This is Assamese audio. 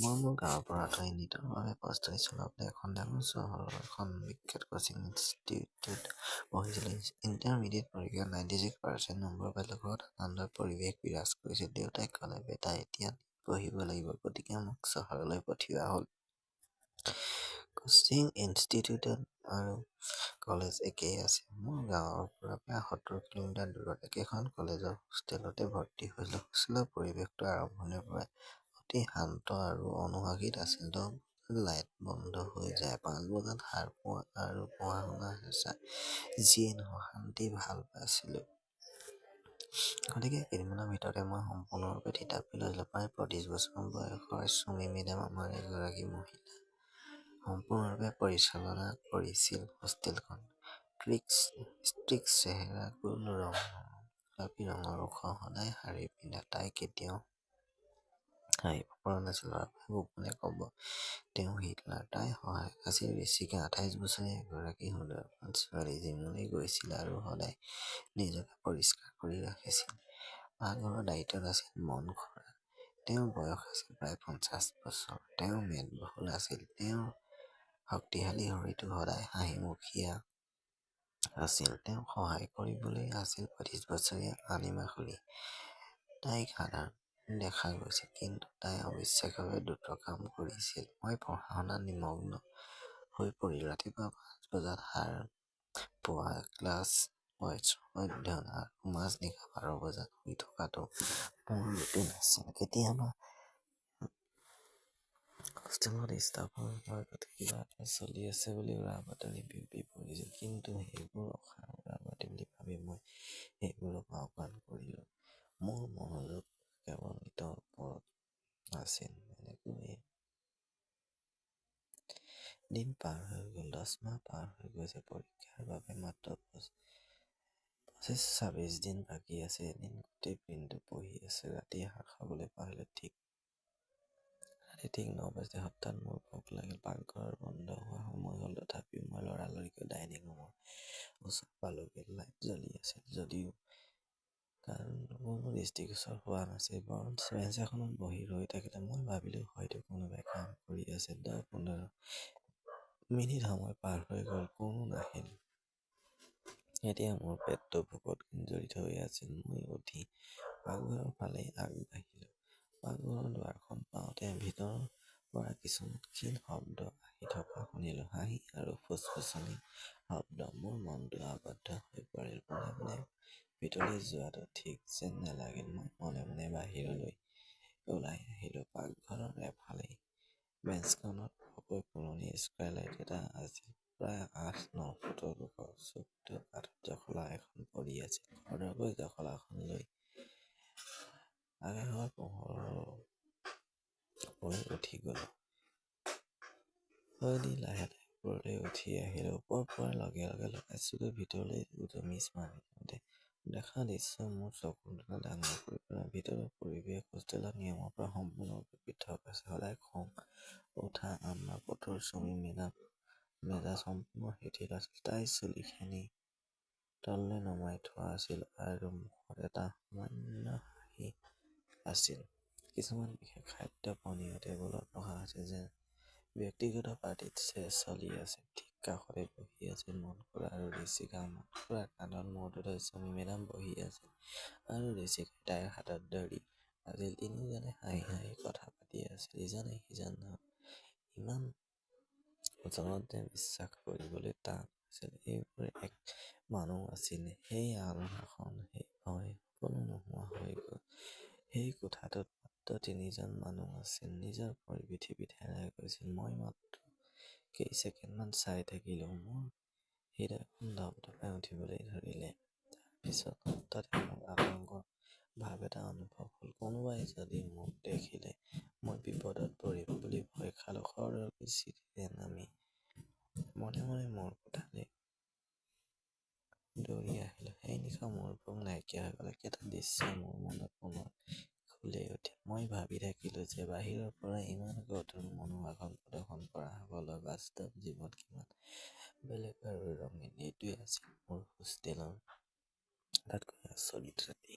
মই মোৰ গাঁৱৰ পৰা আঁতৰি নিতৰ বাবে প্ৰস্তুতি চলাবলৈ এখন ডাঙৰ চহৰৰ এখন বিখ্যাত কোচিং ইনষ্টিটিউট পঢ়িছিলোঁ। ইণ্টাৰমিডিয়েট পৰীক্ষাত 96% নম্বৰ পালোঁ। ঘৰত আনন্দৰ পৰিৱেশ বিৰাজ কৰিছিল। দেউতাই ক'লে, বেটা এতিয়া পঢ়িব লাগিব। গতিকে মোক চহৰলৈ পঠিওৱা হ'ল। কোচিং ইনষ্টিটিউট আৰু কলেজ একেই আছিল। মোৰ গাঁৱৰ পৰা প্ৰায় 70 কিলোমিটাৰ দূৰত একেখন কলেজৰ হোষ্টেলতে ভৰ্তি হৈছিলোঁ। হোষ্টেলৰ পৰিৱেশটো আৰম্ভণিৰ পৰাই অতি শান্ত আৰু অনুশাসিত আছিল। 10 বজাত লাইট বন্ধ হৈ যায়। 5 বজাত সাৰ পোৱা আৰু পঢ়া-শুনাৰ হেঁচা। যিয়েই নহওক, শান্তি ভাল পাইছিলোঁ। গতিকে কেইদিনমানৰ ভিতৰতে মই সম্পূৰ্ণৰূপে থিতাপি লৈছিলোঁ। প্ৰায় 25 বছৰ বয়সৰ চুমী মেডাম আমাৰ এগৰাকী মহিলা সম্পূৰ্ণৰূপে পৰিচালনা কৰিছিল হোষ্টেলখন। ষ্ট্ৰিক্ট চেহেৰা, গোলাপী ৰঙৰ ওখ সদায় শাৰী পিন্ধা। তাই কেতিয়াও হাঁহিব পৰা নাছিল। ল'ৰাবোৰে গোপনে ক'ব, তেওঁ হিটলাৰ। তাইৰ সহায়ক আছিল ঋষিকা, 28 বছৰীয়া এগৰাকী হৃদয়ৱান ছোৱালী। জিমলৈ গৈছিল আৰু সদায় নিজকে পৰিষ্কাৰ কৰি ৰাখিছিল। পাকঘৰৰ দায়িত্বত আছিল মন খৰা। তেওঁৰ বয়স আছিল প্ৰায় 50 বছৰ। তেওঁ মেদবহুল আছিল। তেওঁৰ শক্তিশালী শৰীৰটো সদায় হাঁহিমুখীয়া আছিল। তেওঁক সহায় কৰিবলৈ আছিল 25 বছৰীয়া অনিমা খুৰী। তাইক সাধাৰণ দেখা গৈছিল, কিন্তু তাই অবিশ্বাস্যভাৱে দ্ৰুত কাম কৰিছিল। মই পঢ়া-শুনাত নিমগ্ন হৈ পৰিলোঁ। ৰাতিপুৱা 5 বজাত সাৰ পোৱা, ক্লাছ, অধ্যয়ন আৰু মাজনিশা 12 বজাত শুই থকাটো মোৰ ৰুটিন আছিল। কেতিয়াবা হোষ্টেলত ষ্টাফৰ মাজত কিবা এটা চলি আছে বুলি উৰাবাতৰি বিয়পি পৰিছিল, কিন্তু সেইবোৰ অসাৰ উৰাবাতৰি বুলি ভাবি মই সেইবোৰক আওকাণ কৰিলোঁ। মোৰ মনোযোগ কেৱল গীতৰ ওপৰত আছিল। এনেকৈয়ে দিন পাৰ হৈ গ'ল। 10 মাহ পাৰ হৈ গৈছে। পৰীক্ষাৰ বাবে মাত্ৰ 25-26 দিন বাকী আছে। এদিন গোটেই দিনটো পঢ়ি আছোঁ। ৰাতি আহাৰ খাবলৈ পাহৰিলোঁ। ৰাতি ঠিক 9 বাজিতে হঠাৎ মোৰ ভোক লাগিল। পাকঘৰ বন্ধ হোৱাৰ সময় হ'ল। তথাপিও মই লৰালৰিকৈ ডাইনিং ৰুমৰ ওচৰ পালোগৈ। লাইট জ্বলি আছিল যদিও কোনো দৃষ্টিগোচৰ হোৱা নাছিল। বৰঞ্চ বেঞ্চ এখনত বহি ৰৈ থাকিলে। মই ভাবিলোঁ হয়তো কোনোবাই কাম কৰি আছে। 10-15 মিনিট সময় পাৰ হৈ গ'ল, কোনো নাহিল। এতিয়া মোৰ পেটটো ভোকত জড়িত হৈ আছিল। মই উঠি পাকঘৰৰ ফালে আগবাঢ়িলোঁ। পাকঘৰৰ দুৱাৰখন পাওঁতে ভিতৰৰ পৰা কিছুমান ক্ষীণ শব্দ আহি থকা শুনিলোঁ। হাঁহি আৰু ফুচফুচনিৰ শব্দ। মোৰ মনটো আবদ্ধ হৈ পৰিল। পোনে পোনে ভিতৰলৈ যোৱাটো ঠিক যেন নালাগিল। মই মনে মনে বাহিৰলৈ ওলাই আহিলোঁ। পাকঘৰৰ এফালে বেঞ্চখনত বৰকৈ পুৰণি স্কাইলাইট এটা আছিল। প্ৰায় 8-9 ফুটৰ ওখ। চুকটোৰ কাষত জখলা এখন পৰি আছিল। খৰধৰকৈ জখলাখন লৈ আকাশৰ পোহৰত ওপৰলৈ উঠি গ'লোঁ। ভয় দি লাহে লাহে ওপৰলৈ উঠি আহিলোঁ। ওপৰ পোৱাৰ লগে লগে লগাই চকুৰ ভিতৰলৈ উজমি চাওঁতে দেখা দৃশ্য মোৰ চকুৰ তলত ডাঙৰ কৰি পেলালে। ভিতৰৰ পৰিৱেশ হোষ্টেলৰ নিয়মৰ পৰা সম্পূৰ্ণৰূপে পৃথক আছিল। সদায় খং উঠা আম্মা কঠোৰ চুমী মেডাম মেজাজ সম্পূৰ্ণ শিথিল আছিল। তাইৰ চুলিখিনি তললৈ নমাই থোৱা আছিল আৰু মুখত এটা সামান্য হাঁহি আছিল। কিছুমান বিশেষ খাদ্য পানীয় টেবুলত ৰখা আছিল, যেন ব্যক্তিগত পাৰ্টিত চলি আছে। ঠিক কাষতে বহি আছিল মন খুৰা আৰু ঋষিকা। মন খুৰাৰ কান্ধত মূৰটো থৈ চুমী মেডাম বহি আছিল আৰু ঋষিকাই তাইৰ হাতত ধৰি আছিল। তিনিওজনে হাঁহি হাঁহি কথা পাতি আছিল, ইজনে সিজনক ইমান ওচৰত যে বিশ্বাস কৰিবলৈ টান আছিল। এইবোৰ এক মানুহ আছিল। সেই আলনাখন, সেই ভয়, সকলো নোহোৱা হৈ গ'ল। সেই কোঠাটোত মাত্ৰ তিনিজন মানুহ আছিল। নিজৰ পৃথিৱীত হেৰাই গৈছিল। মই মাত্ৰ কেইছেকেণ্ডমান চাই থাকিলোঁ। মোৰ হৃদয়খন ধপধপাই উঠিবলৈ ধৰিলে। তাৰপিছত হঠাতে মোৰ আতংকৰ ভাৱ এটা অনুভৱ হ'ল। কোনোবাই যদি মোক দেখিলে মই বিপদত পৰিম বুলি ভয় খালোঁ। খৰধৰকৈ চিৰিৰে নামি মনে মনে মোৰ কোঠালৈ দৌৰি আহিলোঁ। সেই নিশা মোৰ ভোক নাইকিয়া হৈ গ'ল। একেটা দৃশ্য মোৰ মনত পুনৰ খুলি উঠিল। মই ভাবি থাকিলোঁ যে বাহিৰৰ পৰা ইমান কঠোৰ মনোভাৱ প্ৰদৰ্শন কৰা সকলৰ বাস্তৱ জীৱন কিমান বেলেগ আৰু ৰঙীন। এইটোৱেই আছিল মোৰ হোষ্টেলৰ আটাইতকৈ আচৰিত ৰাতি।